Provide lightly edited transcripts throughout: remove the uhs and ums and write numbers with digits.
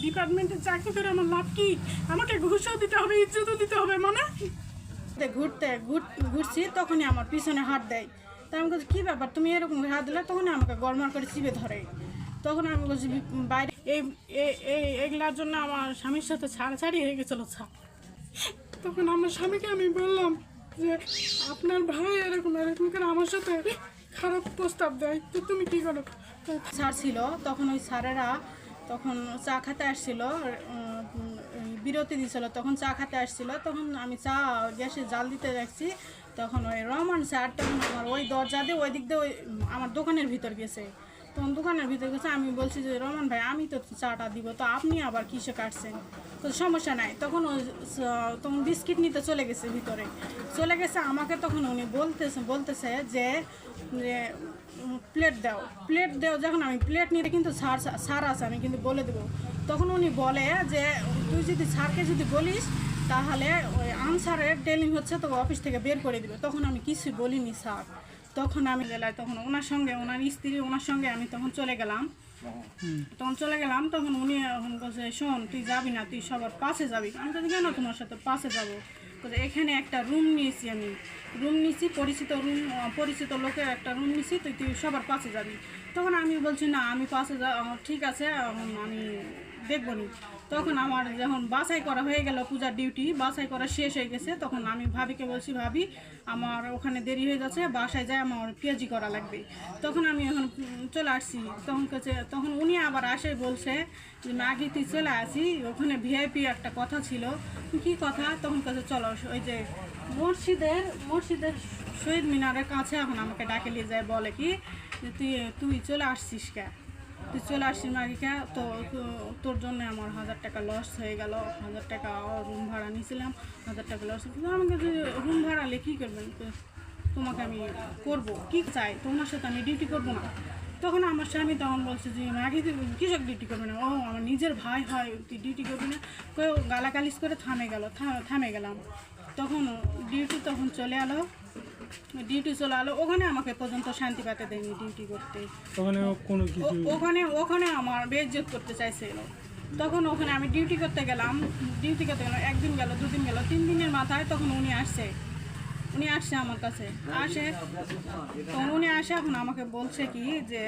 ডিপার্টমেন্টে চাকরি করে আমার লাভ কি? আমাকে ঘুষও দিতে হবে, ইজ্জতও দিতে হবে, মানে ঘুরছি তখনই আমার পিছনে হাত দেয়। তা আমি বলছি কী ব্যাপার, তুমি এরকম হাত দিলে? তখনই আমাকে গড়মার করে চিপে ধরে। তখন আমি বলছি বাইরে এগুলার জন্য আমার স্বামীর সাথে ছাড়াছাড়ি হয়ে গেছিলো। তখন আমার স্বামীকে আমি বললাম যে আপনার ভাই এরকম এরকম করে আমার সাথে খারাপ প্রস্তাব দেয়, তো তুমি কী করো? স্যার ছিল তখন, ওই স্যারেরা তখন চা খেতে আসছিল, বিরতি দিয়েছিল, তখন চা খেতে আসছিল। তখন আমি চা গ্যাসে জাল দিতে যাচ্ছি, তখন ওই রহমান স্যার তখন আমার ওই দরজা দিয়ে ওই দিক দিয়ে ওই আমার দোকানের ভিতর গেছে। তখন দোকানের ভিতর গেছে, আমি বলছি যে রহমান ভাই আমি তো চাটা দিব, তো আপনি আবার কিসে কাটছেন? তো সমস্যা নাই। তখন তখন বিস্কিট নিতে চলে গেছে, ভিতরে চলে গেছে। আমাকে তখন উনি বলতেছে যে প্লেট দাও। যখন আমি প্লেট নিতে, কিন্তু স্যার আছে, আমি কিন্তু বলে দেবো। তখন উনি বলে যে তুই যদি স্যারকে যদি বলিস তাহলে ওই আনসারের ডেলিং হচ্ছে, তো অফিস থেকে বের করে দিবে। তখন আমি কিছু বলিনি স্যার। তখন আমি গেলাম, তখন ওনার সঙ্গে, ওনার স্ত্রী, ওনার সঙ্গে আমি তখন চলে গেলাম। তখন উনি এখন বলছে শোন তুই যাবি না, তুই সবার পাশে যাবি। আমি তো কেন তোমার সাথে পাশে যাবো? এখানে একটা রুম নিয়েছি, আমি রুম নিয়েছি, পরিচিত লোকের একটা রুম নিয়েছি, তুই সবার পাশে যাবি। তখন আমি বলছি না, আমি পাশে ঠিক আছে, আমি দেখবো নি। তখন আমার যখন বাছাই করা হয়ে গেল, পূজার ডিউটি বাছাই করা শেষ হয়ে গেছে, তখন আমি ভাবিকে বলছি ভাবি আমার ওখানে দেরি হয়ে যাচ্ছে, বাসায় যায় আমার পেঁয়াজি করা লাগবে। তখন আমি এখন চলে আসছি। তখন উনি আবার আসে বলছে যে মাগি তুই চলে আসি, ওখানে ভিআইপি একটা কথা ছিল। কি কথা? তখন কাছে চলো ওই যে মসজিদের শহীদ মিনারের কাছে এখন আমাকে ডাকে নিয়ে যায়, বলে কি যে তুই চলে আসছিস কে? তুই চলে আসছিস মাগিকা, তো তোর জন্য আমার 1000 টাকা লস হয়ে গেল। 1000 টাকা রুম ভাড়া নিয়েছিলাম, 1000 টাকা লস। আমাকে রুম ভাড়া হলে কী করবেন? তোমাকে আমি করবো কি চাই, তোমার সাথে আমি ডিউটি করবো না। তখন আমার স্বামী তখন বলছে যে মাগি তুই কৃষক ডিউটি করবে না? ও আমার নিজের ভাই হয়, তুই ডিউটি করবি না? কেউ গালাগালিজ করে থামে গেলাম। তখন ডিউটি চলে এলো। ওখানে আমাকে পর্যন্ত শান্তি পাতে দেয়নি ডিউটি করতে। ওখানে আমার বেইজ্জত করতে চাইছিল। তখন ওখানে আমি ডিউটি করতে গেলাম। একদিন গেল, 2 দিন গেল, 3 দিনের মাথায় তখন উনি আসছে আমার কাছে তখন উনি আসে এখন আমাকে বলছে কি যে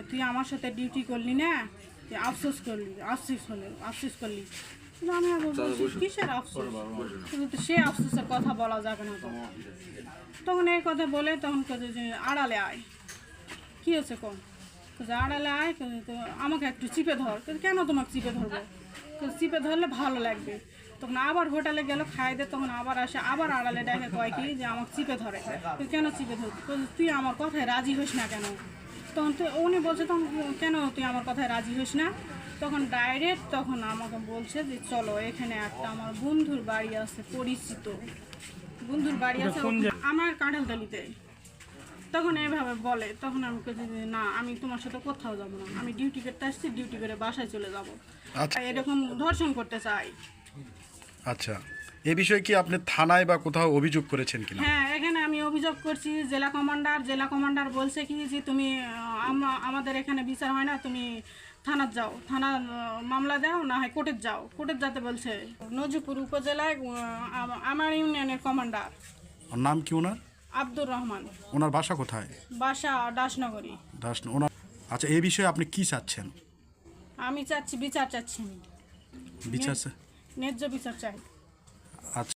তুই আমার সাথে ডিউটি করলি না, তুই আফসোস করলি। আমি বলছি কিসের আফসোস? সে আফসোসের কথা বলা যাবে না। তখন এই কথা বলে তখন যে আড়ালে আয়। কী হচ্ছে কোন? আড়ালে আয়, তো আমাকে একটু চিপে ধর। কেন তোমাকে চিপে ধরবো? চিপে ধরলে ভালো লাগবে। তখন আবার হোটেলে গেল খাইতে, তখন আবার আসে, আবার আড়ালে দেখে কয় কি যে আমাকে চিপে ধরে। কেন চিপে ধর? তুই আমার কথায় রাজি হইস না কেন? তখন উনি বলছে তখন কেন তুই আমার কথায় রাজি হইস না? তখন ডাইরেক্ট তখন আমাকে বলছে যে চলো এখানে একটা আমার বন্ধুর বাড়ি আছে, পরিচিত বন্ধুর বাড়ি আছে আমার কাঁঠালতলিতে। তখন এইভাবে বলে। তখন আমি বলছি যে না, আমি তোমার সাথে কোথাও যাবো না, আমি ডিউটি করতে আসছি, ডিউটি করে বাসায় চলে যাবো। এরকম ধর্ষণ করতে চাই। আচ্ছা, এই বিষয়ে কি আপনি থানায় বা কোথাও অভিযোগ করেছেন কিনা? হ্যাঁ, এখানে আমি অভিযোগ করছি। জেলা কমান্ডার বলছে কি যে তুমি আমাদের এখানে বিচার হয় না, তুমি থানার যাও, থানা মামলা দাও, না হয় কোর্টে যাও। কোর্টে যেতে বলছে। নজিপুর উপজেলায় আমার ইউনিয়নের কমান্ডার। ওর নাম কি ওনার? আব্দুর রহমান। ওনার বাসা কোথায়? বাসা দাসনগরী। আচ্ছা, এই বিষয়ে আপনি কি চাচ্ছেন? আমি চাচ্ছি বিচার চাচ্ছি, বিচার, ন্যায্য বিচার চাই। আচ্ছা।